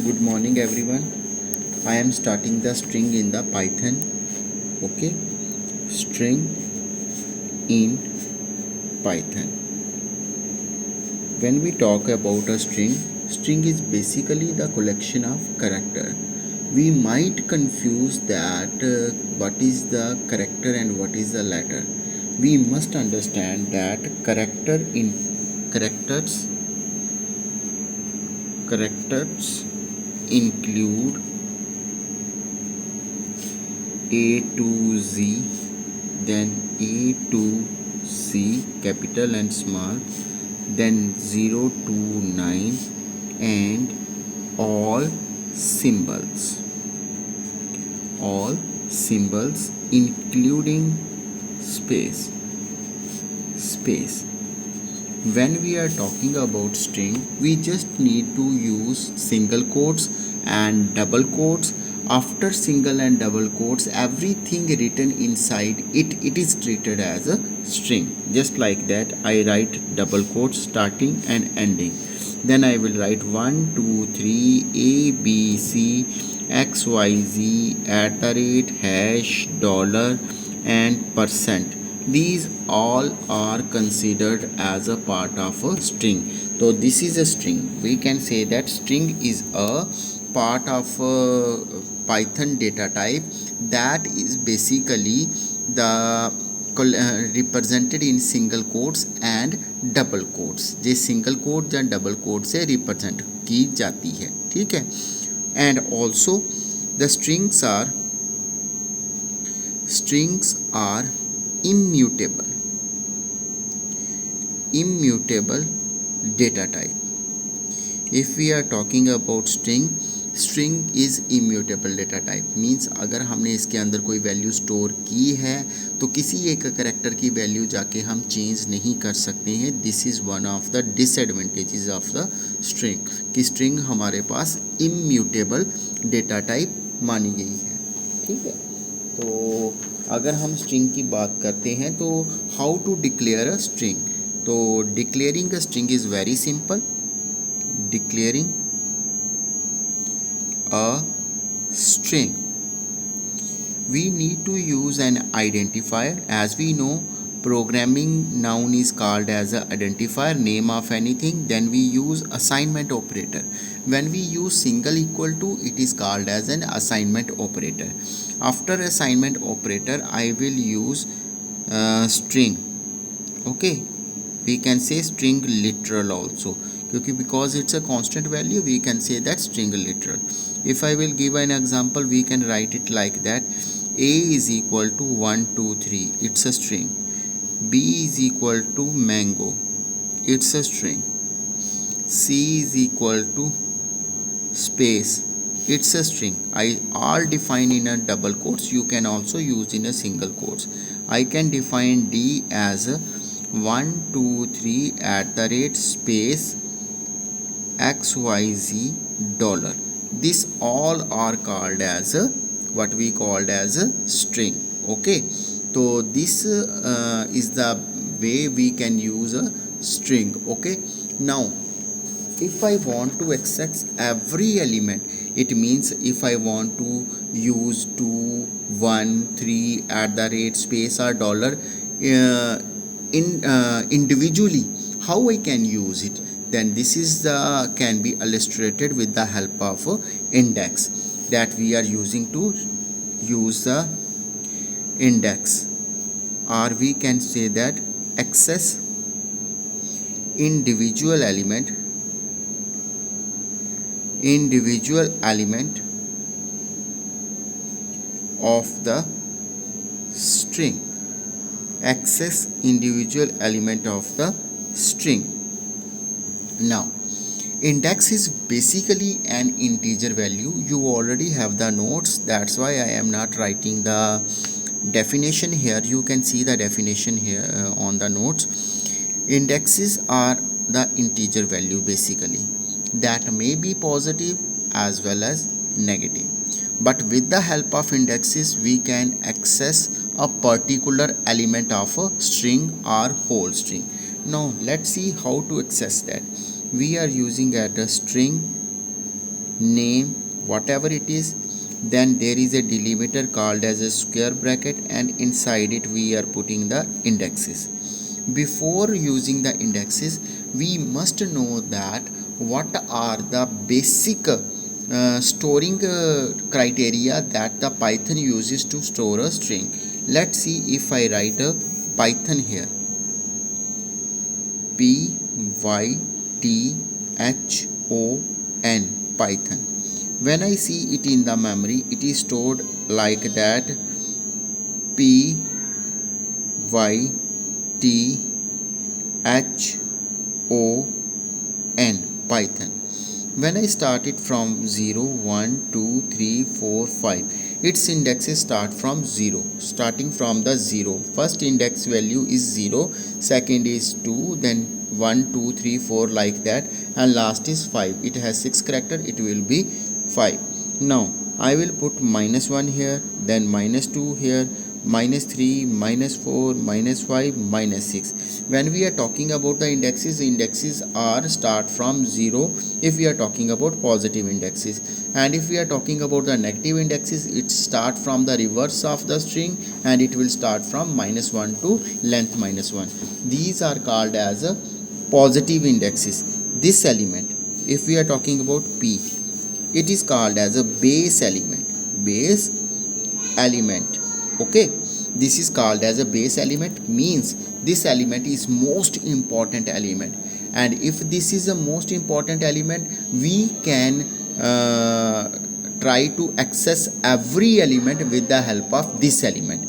Good morning everyone. I am starting the string in the Python. Okay, string in Python. When we talk about a string is basically the collection of character. We might confuse that what is the character and what is the letter. We must understand that characters include A to Z, then A to C, capital and small, then 0 to 9, and all symbols. All symbols including space. Space. When we are talking about string, we just need to use single quotes and double quotes. After single and double quotes, everything written inside it is treated as a string. Just like that, I write double quotes starting and ending. Then I will write 1 2 3 a b c x y z at the rate hash dollar and percent. These all are considered as a part of a string. So this is a string. We can say that string is a part of a Python data type that is basically the represented in single quotes and double quotes. ये single quote या double quote से represent की जाती है. ठीक है. And also the strings are immutable data type. If we are talking about string is immutable data type means अगर हमने इसके अंदर कोई वैल्यू स्टोर की है तो किसी एक करेक्टर की वैल्यू जाके हम चेंज नहीं कर सकते हैं. This is one of the disadvantages of the string कि स्ट्रिंग हमारे पास इम्यूटेबल डेटा टाइप मानी गई है. ठीक है. तो अगर हम स्ट्रिंग की बात करते हैं तो how to declare a string. तो declaring a string is very simple. Declaring a string we need to use an identifier. As we know, programming noun is called as a identifier, name of anything. Then we use assignment operator. When we use single equal to, it is called as an assignment operator. After assignment operator, I will use string. Okay, we can say string literal also, because it's a constant value, we can say that string literal. If I will give an example, we can write it like that. A is equal to 1 2 3, it's a string. B is equal to mango, it's a string. C is equal to space, it's a string. I all define in a double quotes. You can also use in a single quotes. I can define D as a 1 2 3 at the rate space XYZ dollar. This all are called as a what we called as a string. Okay, so this is the way we can use a string. Okay, now if I want to access every element, it means if I want to use 2 1 3 at the rate space or dollar individually, how I can use it, then this is the can be illustrated with the help of index that we are using to use the index, or we can say that access individual element of the string. Access individual element of the string. Now index is basically an integer value. You already have the notes, that's why I am not writing the definition here. You can see the definition here on the notes. Indexes are the integer value basically that may be positive as well as negative, but with the help of indexes we can access a particular element of a string or whole string. Now let's see how to access that. We are using at a string name, whatever it is. Then there is a delimiter called as a square bracket, and inside it we are putting the indexes. Before using the indexes, we must know that what are the basic storing criteria that the Python uses to store a string. Let's see if I write a Python here. Python, Python. When I see it in the memory, it is stored like that: Python, Python. When I start it from 0, 1, 2, 3, 4, 5, its indexes start from 0, starting from the 0. First index value is 0, second is 2, then 1, 2, 3, 4 like that, and last is 5. It has 6 character, it will be 5. Now I will put -1 here, then -2 here, -3, -4, -5, -6. When we are talking about the indexes are start from 0 if we are talking about positive indexes, and if we are talking about the negative indexes, it start from the reverse of the string, and it will start from -1 to length -1. These are called as a positive indexes. This element, if we are talking about P, it is called as a base element. Okay, this is called as a base element, means this element is most important element, and if this is a most important element, we can try to access every element with the help of this element.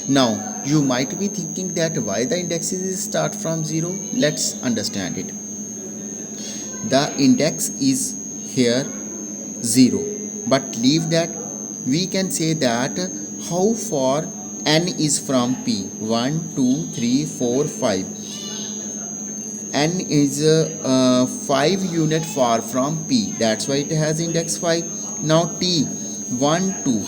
Now you might be thinking that why the indexes start from 0. Let's understand it. The index is here 0, but leave that. We can say that how far n is from P. 1, 2, 3, 4, 5. N is 5 unit far from P. That's why it has index 5. Now T, 1, 2.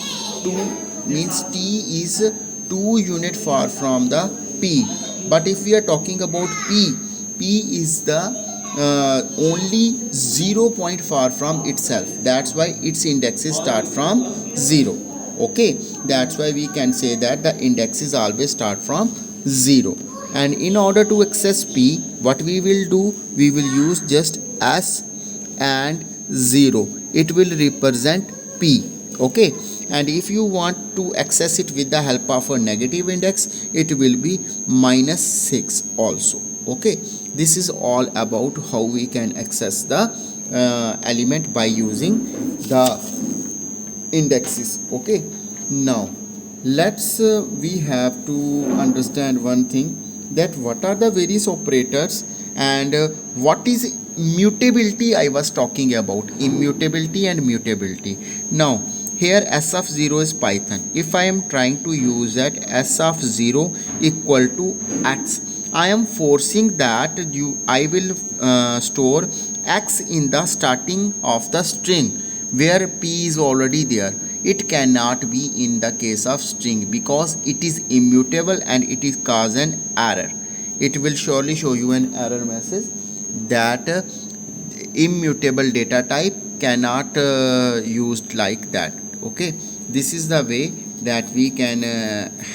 2 means T is 2 unit far from the P. But if we are talking about P is the only 0 point far from itself. That's why its indexes start from 0. Okay, that's why we can say that the indexes always start from 0. And in order to access P, what we will do, we will use just S and 0. It will represent P. Okay, and if you want to access it with the help of a negative index, it will be -6 also. Okay, this is all about how we can access the element by using the indexes. Okay, now let's we have to understand one thing, that what are the various operators and what is mutability. I was talking about immutability and mutability. Now here S of 0 is Python. If I am trying to use that S of 0 equal to X, I am forcing that I will store X in the starting of the string where P is already there. It cannot be in the case of string because it is immutable and it is cause an error. It will surely show you an error message that immutable data type cannot used like that. Okay, this is the way that we can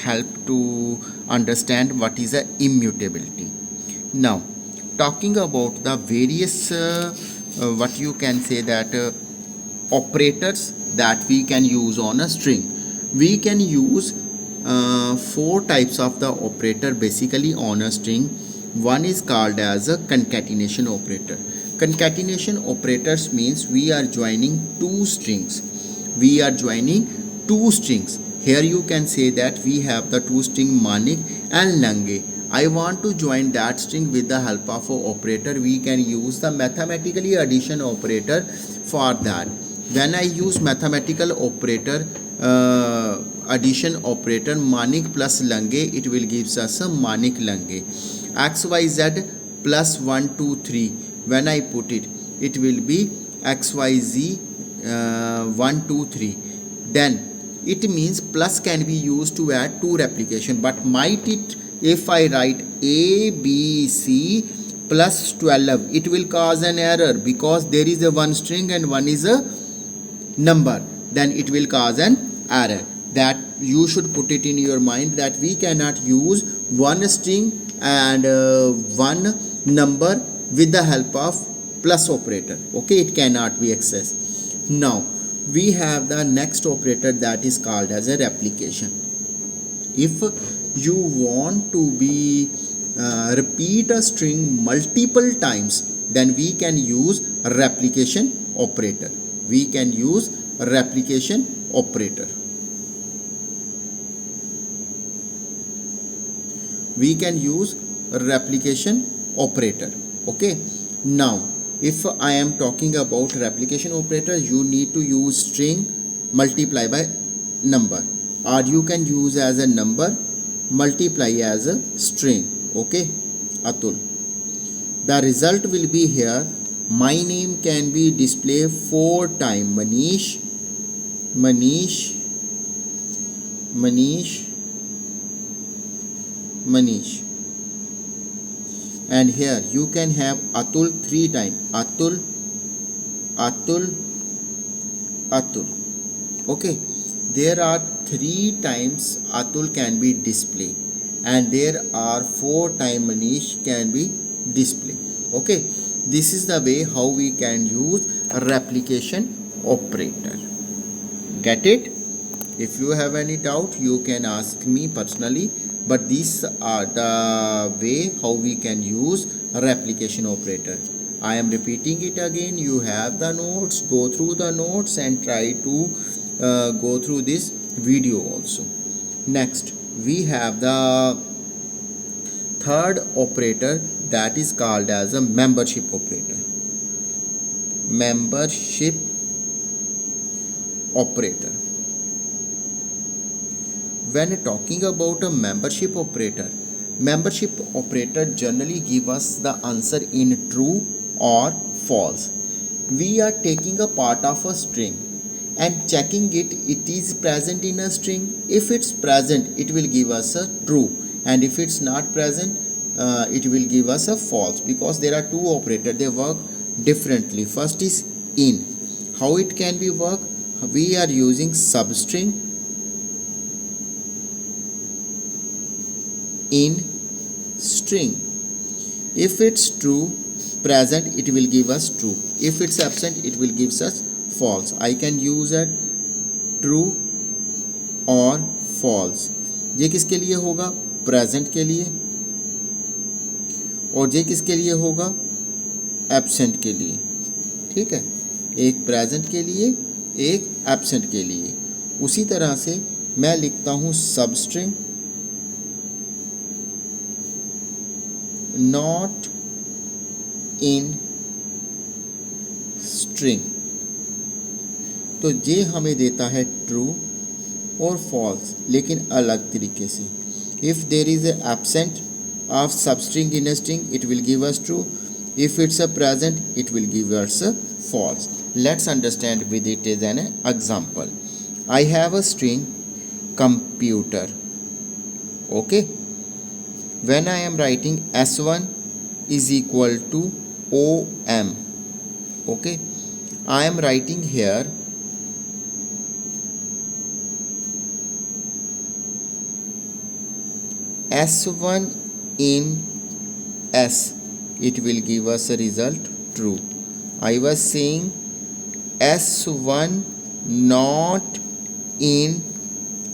help to understand what is a immutability. Now talking about the various what you can say that operators that we can use on a string. We can use 4 types of the operator basically on a string. One is called as a concatenation operator. Concatenation operators means we are joining two strings. Here you can say that we have the two string Manik and Lange. I want to join that string with the help of an operator. We can use the mathematically addition operator for that. When I use mathematical operator addition operator Manik plus Lange, it will gives us a Manik Lange. XYZ plus 1 2 3. When I put it, it will be XYZ 1 2 3. Then it means plus can be used to add two replication, but might it, if I write A B C plus 12, it will cause an error because there is a one string and one is a number, then it will cause an error. That you should put it in your mind that we cannot use one string and one number with the help of plus operator. Okay, it cannot be accessed. Now we have the next operator that is called as a replication. If you want to be repeat a string multiple times, then we can use replication operator. We can use replication operator. We can use replication operator. Okay, now if I am talking about replication operator, you need to use string multiply by number, or you can use as a number multiply as a string. Okay, Atul, the result will be here. My name can be displayed 4 times. Manish, Manish, Manish, Manish. And here you can have Atul 3 times. Atul, Atul, Atul. Okay, there are 3 times Atul can be displayed, and there are 4 times Manish can be displayed. Okay, this is the way how we can use a replication operator. Get it? If you have any doubt, you can ask me personally, but these are the way how we can use a replication operator. I am repeating it again. You have the notes, go through the notes and try to go through this video also. Next we have the third operator that is called as a membership operator. Membership operator. When talking about a membership operator generally give us the answer in true or false. We are taking a part of a string and checking it is present in a string. If it's present, it will give us a true, and if it's not present, it will give us a false, because there are 2 operators, they work differently. First is in. How it can be work? We are using substring in string. If it's true present, it will give us true. If it's absent, it will give us false. I can use a true और false. ये किसके लिए होगा? Present के लिए. और ये किसके लिए होगा? एब्सेंट के लिए. ठीक है, एक प्रेजेंट के लिए, एक एब्सेंट के लिए. उसी तरह से मैं लिखता हूँ सबस्ट्रिंग नॉट इन स्ट्रिंग. तो ये हमें देता है ट्रू और फॉल्स, लेकिन अलग तरीके से. If there is a absent of substring in a string, it will give us true. If it's a present, it will give us a false. Let's understand with it as an example. I have a string computer. Okay, when I am writing s1 is equal to om. Okay, I am writing here s1 in s, it will give us a result true. I was saying s1 not in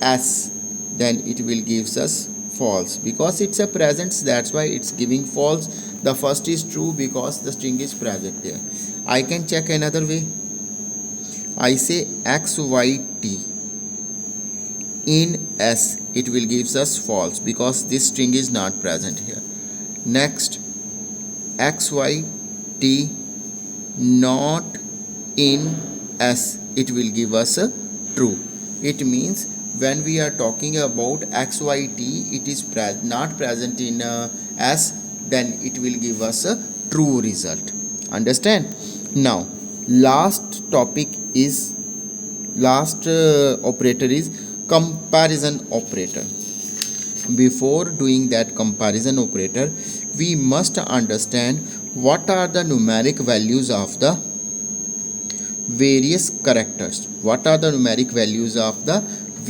s, then it will gives us false, because it's a present, that's why it's giving false. The first is true because the string is present there. I can check another way. I say xyt in s, it will gives us false because this string is not present here. Next, xyt not in s, it will give us a true. It means when we are talking about xyt, it is not present in s, then it will give us a true result. Understand? Now last operator is comparison operator. Before doing that comparison operator, we must understand what are the numeric values of the various characters. What are the numeric values of the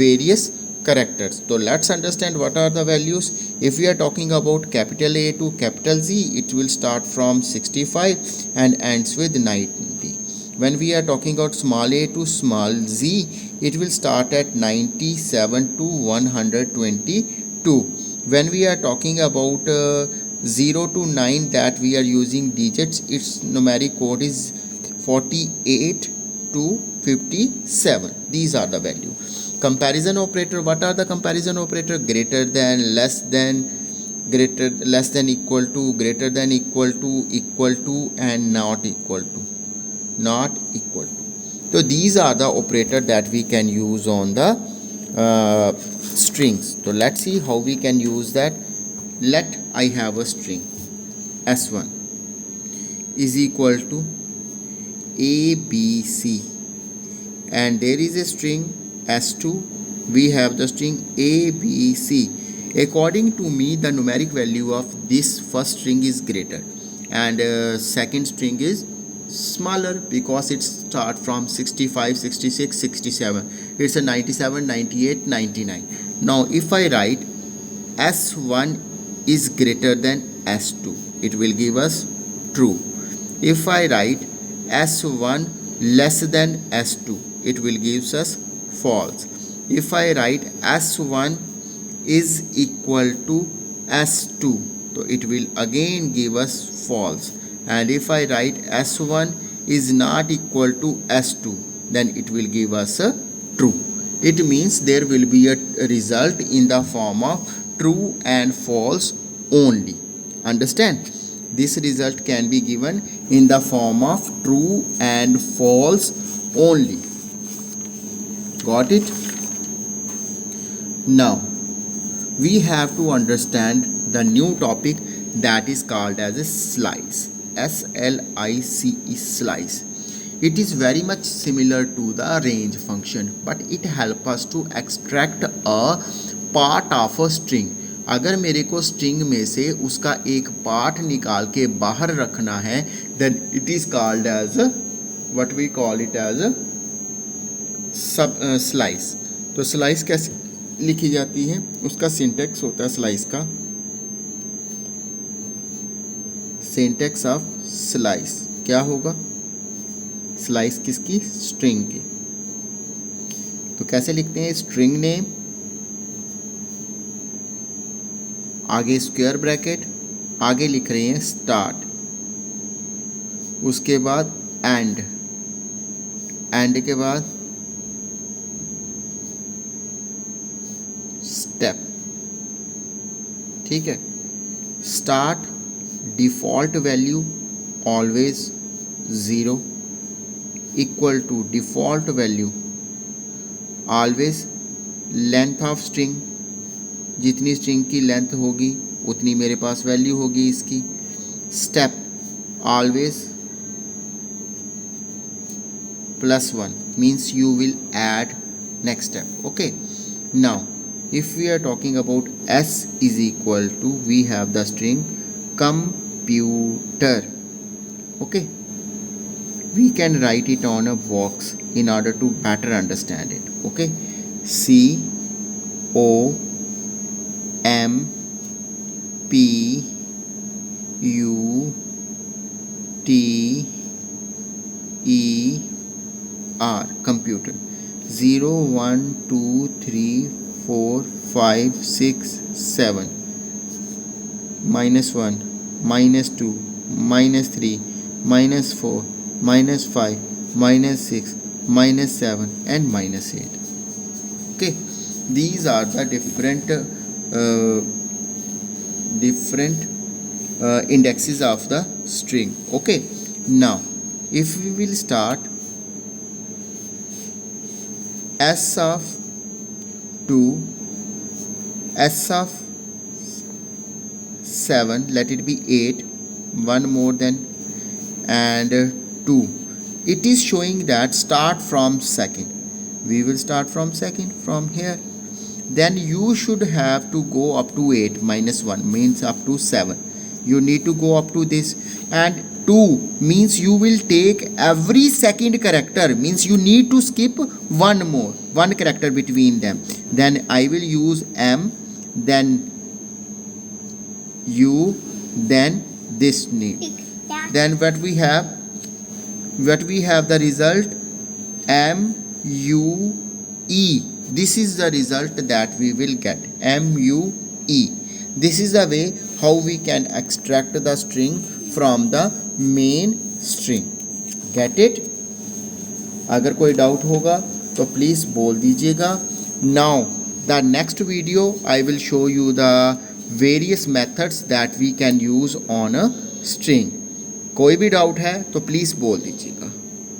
various characters? So let's understand what are the values. If we are talking about capital A to capital Z, it will start from 65 and ends with 90. When we are talking about small a to small z, it will start at 97 to 122. When we are talking about 0 to 9, that we are using digits, its numeric code is 48 to 57. These are the value. Comparison operator, what are the comparison operator? Greater than, less than, greater, less than, equal to, greater than, equal to, and not equal to. Not equal to. So these are the operator that we can use on the strings. So let's see how we can use that. Let I have a string s1 is equal to ABC, and there is a string s2. We have the string ABC. According to me, the numeric value of this first string is greater, and second string is smaller, because it start from 65, 66, 67. It's a 97, 98, 99. Now if I write s1 is greater than s2, it will give us true. If I write s1 less than s2, it will give us false. If I write s1 is equal to s2, so it will again give us false. And if I write s1 is not equal to s2, then it will give us a true. It means there will be a result in the form of true and false only. Understand? This result can be given in the form of true and false only. Got it? Now we have to understand the new topic that is called as a slice. SLICE, slice. It is very much similar to the range function, but it helps us to extract a part of a string. अगर मेरे को string में से उसका एक part निकाल के बाहर रखना है, then it is called as what we call it as slice. तो स्लाइस कैसे लिखी जाती है? उसका सिंटेक्स होता है स्लाइस का, सिंटेक्स ऑफ स्लाइस क्या होगा? स्लाइस किसकी? स्ट्रिंग की. तो कैसे लिखते हैं? स्ट्रिंग नेम, आगे स्क्वायर ब्रैकेट, आगे लिख रहे हैं स्टार्ट, उसके बाद एंड, एंड के बाद स्टेप. ठीक है. Start default value always 0 equal to default value always length of string, जितनी स्ट्रिंग की लेंथ होगी उतनी मेरे पास वैल्यू होगी इसकी. Step always +1 means you will add next step. Okay. Now if we are talking about s is equal to, we have the string computer. Okay, we can write it on a box in order to better understand it. Okay, COMPUTER, computer. 0 1 2 3 4 5 6 7, -1, -2, -3, -4, -5, -6, -7 and -8. Okay, these are the different indexes of the string. Okay, now if we will start s of 2, s of 7, let it be 8, 1 more than, and 2. It is showing that start from second. We will start from second from here. Then you should have to go up to 8, -1 means up to 7. You need to go up to this, and 2 means you will take every second character, means you need to skip one character between them. Then I will use M, then U, then this need. Then what we have the result M U E. This is the result that we will get, M U E. This is the way how we can extract the string from the main string. Get it? अगर कोई doubt होगा तो please बोल दीजिएगा. Now the next video I will show you the various methods that we can use on a string. कोई भी doubt है तो प्लीज़ बोल दीजिएगा.